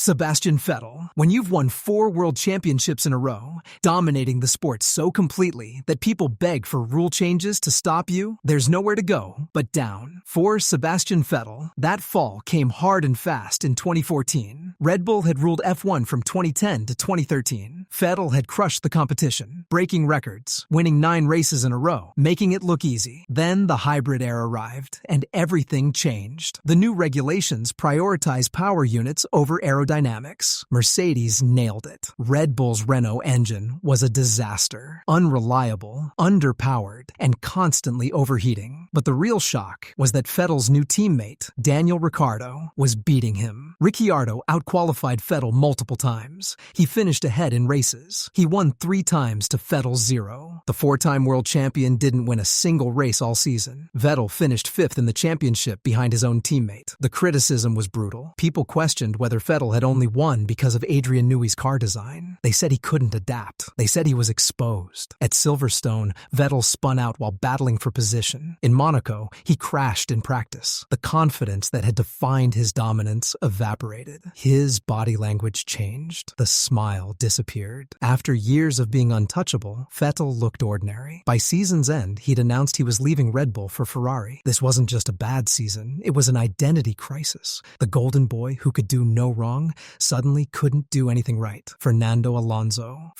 Sebastian Vettel. When you've won 4 world championships in a row, dominating the sport so completely that people beg for rule changes to stop you, there's nowhere to go but down. For Sebastian Vettel, that fall came hard and fast in 2014. Red Bull had ruled F1 from 2010 to 2013. Vettel had crushed the competition, breaking records, winning 9 races in a row, making it look easy. Then the hybrid era arrived, and everything changed. The new regulations prioritize power units over aerodynamics. Mercedes nailed it. Red Bull's Renault engine was a disaster. Unreliable, underpowered, and constantly overheating. But the real shock was that Vettel's new teammate, Daniel Ricciardo, was beating him. Ricciardo outqualified Vettel multiple times. He finished ahead in races. He won 3 times to Vettel's 0. The 4-time world champion didn't win a single race all season. Vettel finished 5th in the championship behind his own teammate. The criticism was brutal. People questioned whether Vettel had only won because of Adrian Newey's car design. They said he couldn't adapt. They said he was exposed. At Silverstone, Vettel spun out while battling for position. In Monaco, he crashed in practice. The confidence that had defined his dominance evaporated. His body language changed. The smile disappeared. After years of being untouchable, Vettel looked ordinary. By season's end, he'd announced he was leaving Red Bull for Ferrari. This wasn't just a bad season, it was an identity crisis. The golden boy who could do no wrong suddenly couldn't do anything right. Fernando Alonso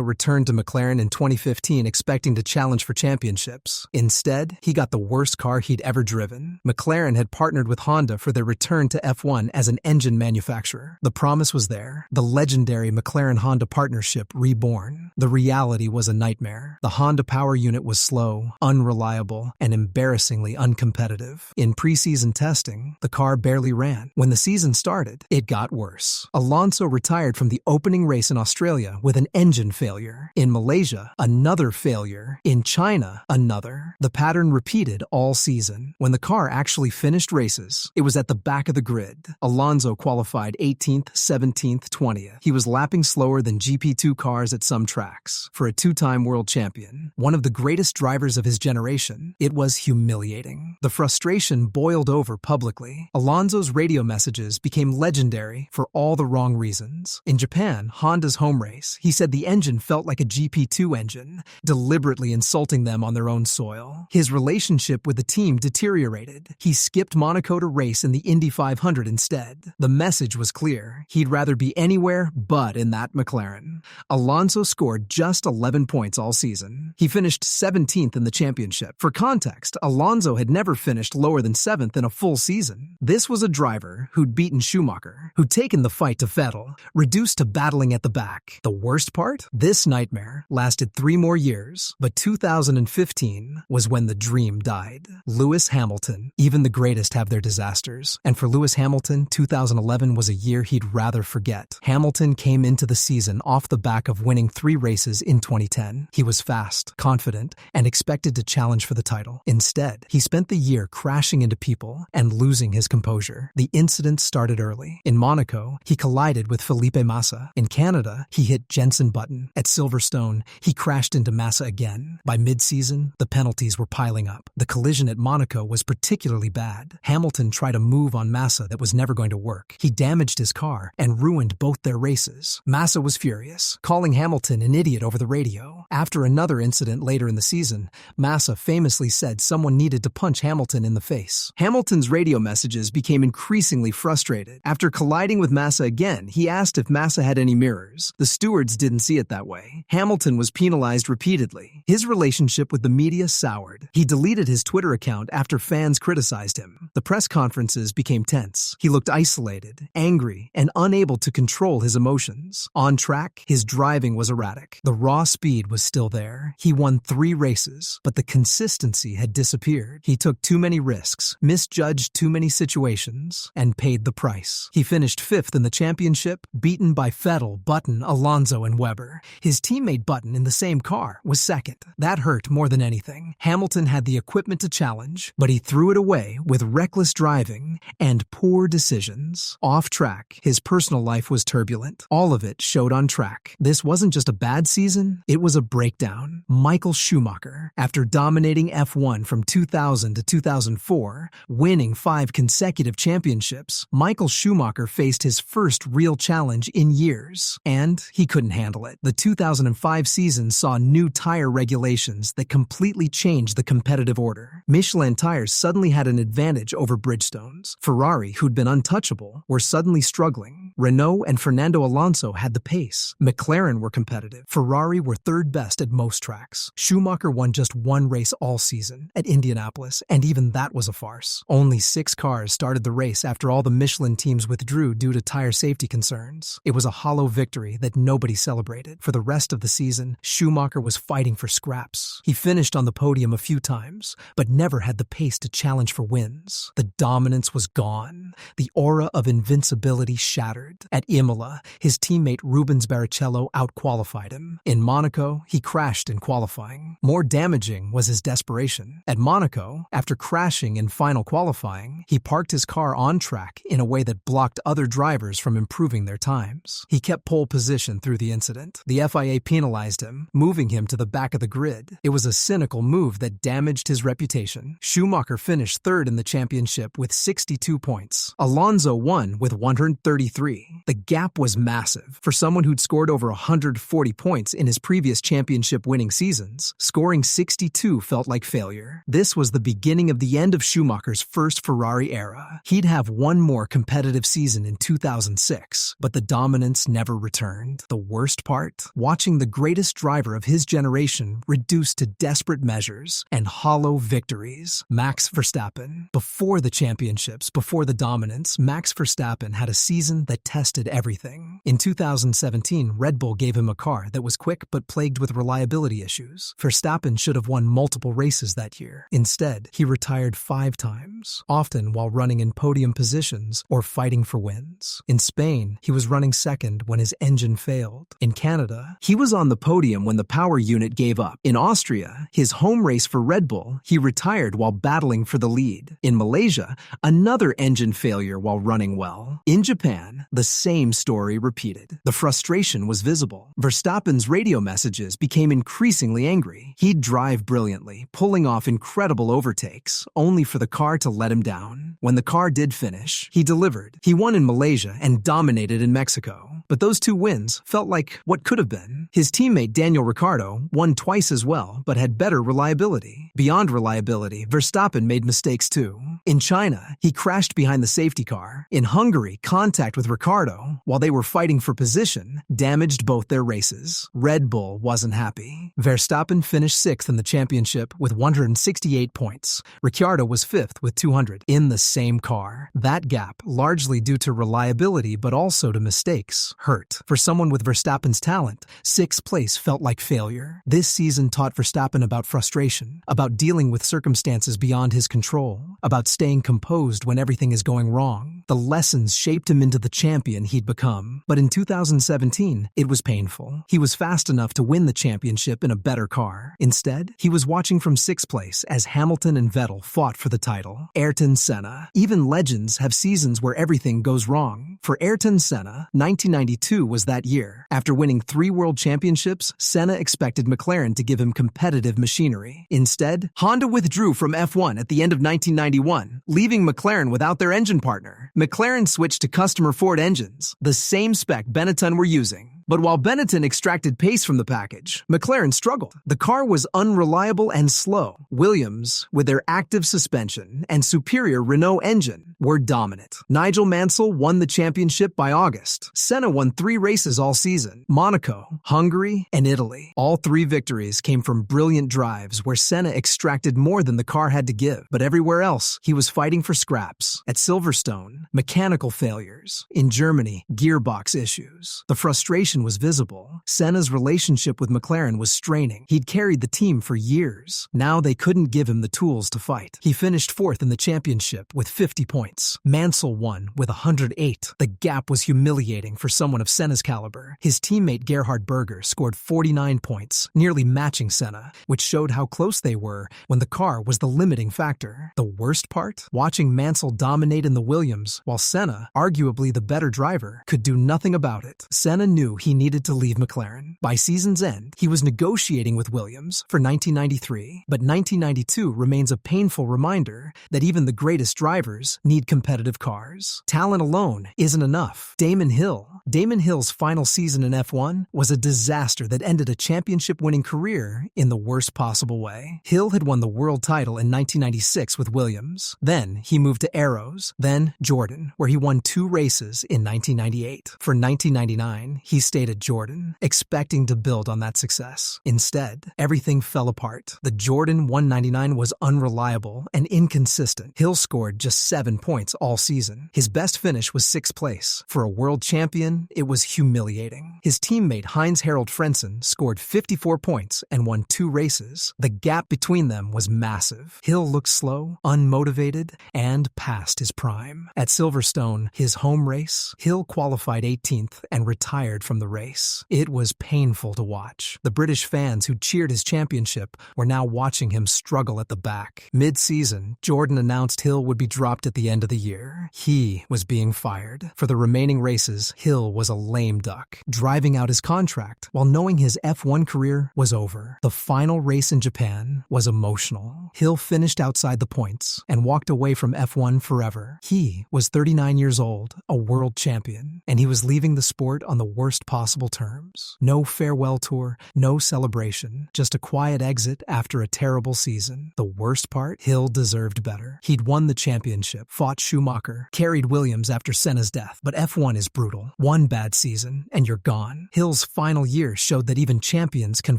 returned to McLaren in 2015 expecting to challenge for championships. Instead, he got the worst car he'd ever driven. McLaren had partnered with Honda for their return to F1 as an engine manufacturer. The promise was there, the legendary McLaren-Honda partnership reborn. The reality was a nightmare. The Honda power unit was slow, unreliable, and embarrassingly uncompetitive. In preseason testing, the car barely ran. When the season started, it got worse. Alonso retired from the opening race in Australia with an engine failure. In Malaysia, another failure. In China, another. The pattern repeated all season. When the car actually finished races, it was at the back of the grid. Alonso qualified 18th, 17th, 20th. He was lapping slower than GP2 cars at some tracks. For a 2-time world champion, one of the greatest drivers of his generation, it was humiliating. The frustration boiled over publicly. Alonso's radio messages became legendary for all the wrong reasons. In Japan, Honda's home race, he said the engine felt like a GP2 engine, deliberately insulting them on their own soil. His relationship with the team deteriorated. He skipped Monaco to race in the Indy 500 instead. The message was clear. He'd rather be anywhere but in that McLaren. Alonso scored just 11 points all season. He finished 17th in the championship. For context, Alonso had never finished lower than 7th in a full season. This was a driver who'd beaten Schumacher, who'd taken the fight to Vettel, reduced to battling at the back. The worst part? This nightmare lasted 3 more years, but 2015 was when the dream died. Lewis Hamilton. Even the greatest have their disasters. And for Lewis Hamilton, 2011 was a year he'd rather forget. Hamilton came into the season off the back of winning 3 races in 2010. He was fast, confident, and expected to challenge for the title. Instead, he spent the year crashing into people and losing his composure. The incident started early. In Monaco, he collided with Felipe Massa. In Canada, he hit Jenson Button. At Silverstone, he crashed into Massa again. By mid-season, the penalties were piling up. The collision at Monaco was particularly bad. Hamilton tried a move on Massa that was never going to work. He damaged his car and ruined both their races. Massa was furious, calling Hamilton an idiot over the radio. After another incident later in the season, Massa famously said someone needed to punch Hamilton in the face. Hamilton's radio messages became increasingly frustrated. After colliding with Massa again, he asked if Massa had any mirrors. The stewards didn't see it that way. Hamilton was penalized repeatedly. His relationship with the media soured. He deleted his Twitter account after fans criticized him. The press conferences became tense. He looked isolated, angry, and unable to control his emotions. On track, his driving was erratic. The raw speed was still there. He won 3 races, but the consistency had disappeared. He took too many risks, misjudged too many situations, and paid the price. He finished 5th in the championship, beaten by Vettel, Button, Alonso, and Webber. His teammate Button in the same car was 2nd. That hurt more than anything. Hamilton had the equipment to challenge, but he threw it away with reckless driving and poor decisions. Off track, his personal life was turbulent. All of it showed showed on track. This wasn't just a bad season, it was a breakdown. Michael Schumacher, after dominating F1 from 2000 to 2004, winning 5 consecutive championships, Michael Schumacher faced his first real challenge in years, and he couldn't handle it. The 2005 season saw new tire regulations that completely changed the competitive order. Michelin tires suddenly had an advantage over Bridgestones. Ferrari, who'd been untouchable, were suddenly struggling. Renault and Fernando Alonso had the pace. McLaren were competitive. Ferrari were third best at most tracks. Schumacher won just one race all season, at Indianapolis, and even that was a farce. Only 6 cars started the race after all the Michelin teams withdrew due to tire safety concerns. It was a hollow victory that nobody celebrated. For the rest of the season, Schumacher was fighting for scraps. He finished on the podium a few times, but never had the pace to challenge for wins. The dominance was gone. The aura of invincibility shattered. At Imola, his teammate Rubens Barrichello outqualified him. In Monaco, he crashed in qualifying. More damaging was his desperation. At Monaco, after crashing in final qualifying, he parked his car on track in a way that blocked other drivers from improving their times. He kept pole position through the incident. The FIA penalized him, moving him to the back of the grid. It was a cynical move that damaged his reputation. Schumacher finished third in the championship with 62 points. Alonso won with 133. The gap was massive. For someone who'd scored over 140 points in his previous championship-winning seasons, scoring 62 felt like failure. This was the beginning of the end of Schumacher's first Ferrari era. He'd have one more competitive season in 2006, but the dominance never returned. The worst part? Watching the greatest driver of his generation reduced to desperate measures and hollow victories. Max Verstappen. Before the championships, before the dominance, Max Verstappen had a season that tested everything. In 2017, Red Bull gave him a car that was quick but plagued with reliability issues. Verstappen should have won multiple races that year. Instead, he retired 5 times, often while running in podium positions or fighting for wins. In Spain, he was running second when his engine failed. In Canada, he was on the podium when the power unit gave up. In Austria, his home race for Red Bull, he retired while battling for the lead. In Malaysia, another engine failure while running well. In Japan, the same story repeated. The frustration was visible. Verstappen's radio messages became increasingly angry. He'd drive brilliantly, pulling off incredible overtakes, only for the car to let him down. When the car did finish, he delivered. He won in Malaysia and dominated in Mexico. But those 2 wins felt like what could have been. His teammate Daniel Ricciardo won twice as well, but had better reliability. Beyond reliability, Verstappen made mistakes too. In China, he crashed behind the safety car. In Hungary, contact with Ricciardo, while they were fighting for position, damaged both their races. Red Bull wasn't happy. Verstappen finished 6th in the championship with 168 points. Ricciardo was 5th with 200 in the same car. That gap, largely due to reliability but also to mistakes, hurt. For someone with Verstappen's talent, 6th place felt like failure. This season taught Verstappen about frustration, about dealing with circumstances beyond his control, about staying composed when everything is going wrong. The lessons shaped him into the champion he'd become. But in 2017, it was painful. He was fast enough to win the championship in a better car. Instead, he was watching from 6th place as Hamilton and Vettel fought for the title. Ayrton Senna. Even legends have seasons where everything goes wrong. For Ayrton Senna, 1992 was that year. After winning 3 world championships, Senna expected McLaren to give him competitive machinery. Instead, Honda withdrew from F1 at the end of 1991, leaving McLaren without their engine partner. McLaren switched to customer Ford engines, the same spec Benetton were using. But while Benetton extracted pace from the package, McLaren struggled. The car was unreliable and slow. Williams, with their active suspension and superior Renault engine, were dominant. Nigel Mansell won the championship by August. Senna won 3 races all season: Monaco, Hungary, and Italy. All 3 victories came from brilliant drives where Senna extracted more than the car had to give. But everywhere else, he was fighting for scraps. At Silverstone, mechanical failures. In Germany, gearbox issues. The frustration was visible. Senna's relationship with McLaren was straining. He'd carried the team for years. Now they couldn't give him the tools to fight. He finished 4th in the championship with 50 points. Mansell won with 108. The gap was humiliating for someone of Senna's caliber. His teammate Gerhard Berger scored 49 points, nearly matching Senna, which showed how close they were when the car was the limiting factor. The worst part? Watching Mansell dominate in the Williams, while Senna, arguably the better driver, could do nothing about it. Senna knew he needed to leave McLaren. By season's end, he was negotiating with Williams for 1993, but 1992 remains a painful reminder that even the greatest drivers need competitive cars. Talent alone isn't enough. Damon Hill's final season in F1 was a disaster that ended a championship-winning career in the worst possible way. Hill had won the world title in 1996 with Williams. Then he moved to Arrows, then Jordan, where he won 2 races in 1998. For 1999, he stayed at Jordan, expecting to build on that success. Instead, everything fell apart. The Jordan 199 was unreliable and inconsistent. Hill scored just 7 points all season. His best finish was 6th place. For a world champion, it was humiliating. His teammate Heinz-Harald Frentzen scored 54 points and won 2 races. The gap between them was massive. Hill looked slow, unmotivated, and past his prime. At Silverstone, his home race, Hill qualified 18th and retired from the race. It was painful to watch. The British fans who cheered his championship were now watching him struggle at the back. Mid-season, Jordan announced Hill would be dropped at the end of the year. He was being fired. For the remaining races, Hill was a lame duck, driving out his contract while knowing his F1 career was over. The final race in Japan was emotional. Hill finished outside the points and walked away from F1 forever. He was 39 years old, a world champion, and he was leaving the sport on the worst possible terms. No farewell tour, no celebration, just a quiet exit after a terrible season. The worst part? Hill deserved better. He'd won the championship, fought Schumacher, carried Williams after Senna's death, but F1 is brutal. One bad season, and you're gone. Hill's final year showed that even champions can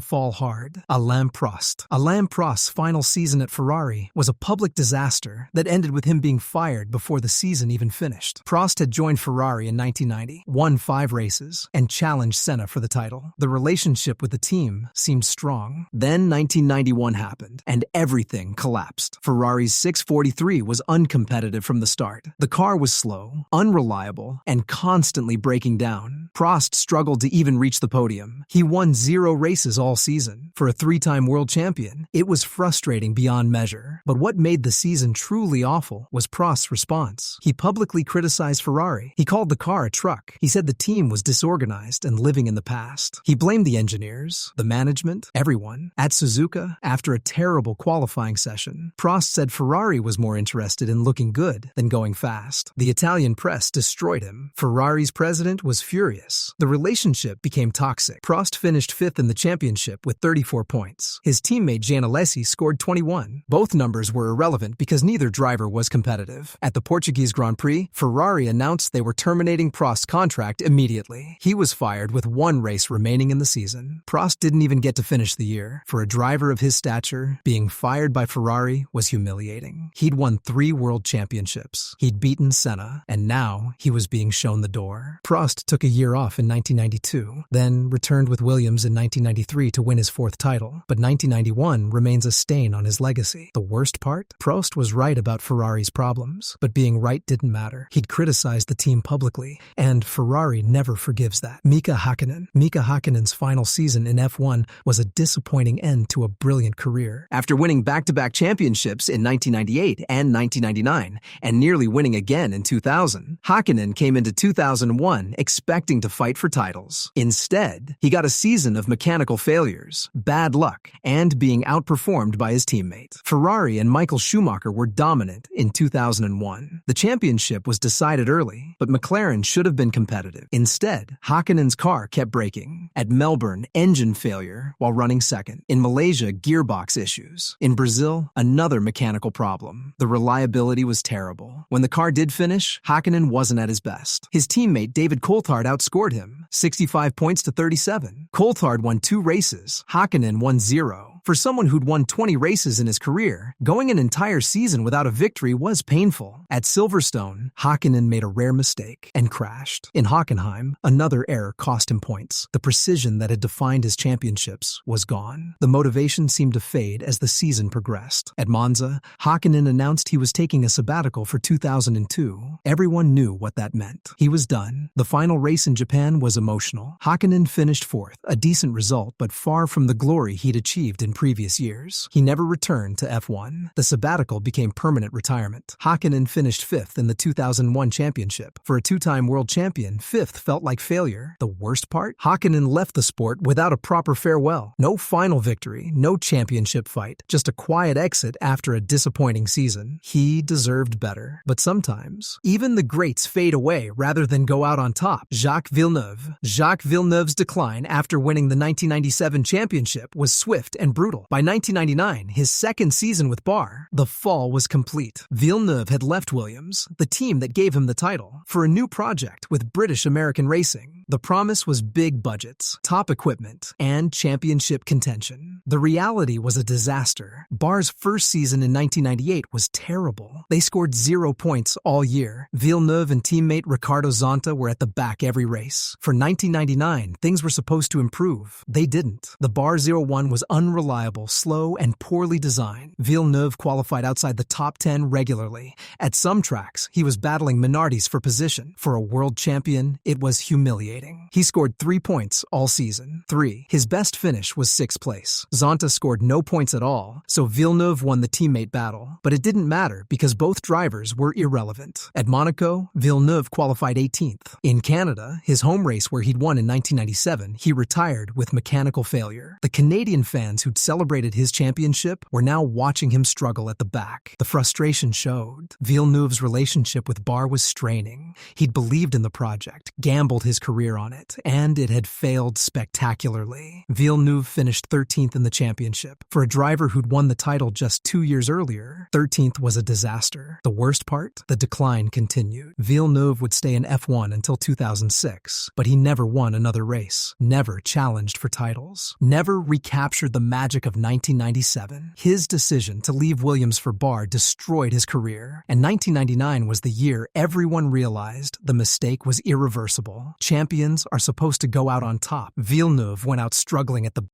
fall hard. Alain Prost's final season at Ferrari was a public disaster that ended with him being fired before the season even finished. Prost had joined Ferrari in 1990, won 5 races, and challenged Senna for the title. The relationship with the team seemed strong. Then 1991 happened, and everything collapsed. Ferrari's 643 was uncompetitive from the start. The car was slow, unreliable, and constantly breaking down. Prost struggled to even reach the podium. He won 0 races all season. For a 3-time world champion, it was frustrating beyond measure. But what made the season truly awful was Prost's response. He publicly criticized Ferrari. He called the car a truck. He said the team was disorganized and living in the past. He blamed the engineers, the management, everyone. At Suzuka, after a terrible qualifying session, Prost said Ferrari was more interested in looking good than going fast. The Italian press destroyed him. Ferrari's president was furious. The relationship became toxic. Prost finished 5th in the championship with 34 points. His teammate Jean Alesi scored 21. Both numbers were irrelevant because neither driver was competitive. At the Portuguese Grand Prix, Ferrari announced they were terminating Prost's contract immediately. He was fired with 1 race remaining in the season. Prost didn't even get to finish the year. For a driver of his stature, being fired by Ferrari was humiliating. He'd won 3 world championships. He'd beaten Senna, and now he was being shown the door. Prost took a year off in 1992, then returned with Williams in 1993 to win his 4th title. But 1991 remains a stain on his legacy. The worst part? Prost was right about Ferrari's problems, but being right didn't matter. He'd criticized the team publicly, and Ferrari never forgives that. Mika Hakkinen's final season in F1 was a disappointing end to a brilliant career. After winning back-to-back championships in 1998 and 1999, and nearly winning again in 2000, Hakkinen came into 2001 expecting to fight for titles. Instead, he got a season of mechanical failures, bad luck, and being outperformed by his teammate. Ferrari and Michael Schumacher were dominant in 2001. The championship was decided early, but McLaren should have been competitive. Instead, Hakkinen's car kept breaking. At Melbourne, engine failure while running second. In Malaysia, gearbox issues. In Brazil, another mechanical problem. The reliability was terrible. When the car did finish, Hakkinen wasn't at his best. His teammate David Coulthard outscored him, 65 points to 37. Coulthard won 2 races. Hakkinen won 0. For someone who'd won 20 races in his career, going an entire season without a victory was painful. At Silverstone, Hakkinen made a rare mistake and crashed. In Hockenheim, another error cost him points. The precision that had defined his championships was gone. The motivation seemed to fade as the season progressed. At Monza, Hakkinen announced he was taking a sabbatical for 2002. Everyone knew what that meant. He was done. The final race in Japan was emotional. Hakkinen finished 4th, a decent result, but far from the glory he'd achieved in previous years. He never returned to F1. The sabbatical became permanent retirement. Hakkinen finished fifth in the 2001 championship. For a two-time world champion, fifth felt like failure. The worst part? Hakkinen left the sport without a proper farewell. No final victory, no championship fight, just a quiet exit after a disappointing season. He deserved better. But sometimes, even the greats fade away rather than go out on top. Jacques Villeneuve's decline after winning the 1997 championship was swift and brutal. By 1999, his second season with Bar, the fall was complete. Villeneuve had left Williams, the team that gave him the title, for a new project with British American Racing. The promise was big budgets, top equipment, and championship contention. The reality was a disaster. Bar's first season in 1998 was terrible. They scored 0 points all year. Villeneuve and teammate Ricardo Zonta were at the back every race. For 1999, things were supposed to improve. They didn't. The Bar 01 was unreliable, slow, and poorly designed. Villeneuve qualified outside the top 10 regularly. At some tracks, he was battling Minardis for position. For a world champion, it was humiliating. He scored 3 points all season. 3. His best finish was 6th place. Zonta scored no points at all, so Villeneuve won the teammate battle. But it didn't matter because both drivers were irrelevant. At Monaco, Villeneuve qualified 18th. In Canada, his home race where he'd won in 1997, he retired with mechanical failure. The Canadian fans who'd celebrated his championship were now watching him struggle at the back. The frustration showed. Villeneuve's relationship with Bar was straining. He'd believed in the project, gambled his career on it, and it had failed spectacularly. Villeneuve finished 13th in the championship. For a driver who'd won the title just 2 years earlier, 13th was a disaster. The worst part? The decline continued. Villeneuve would stay in F1 until 2006, but he never won another race, never challenged for titles, never recaptured the magic of 1997. His decision to leave Williams for Bar destroyed his career, and 1999 was the year everyone realized the mistake was irreversible. Champions are supposed to go out on top. Villeneuve went out struggling at the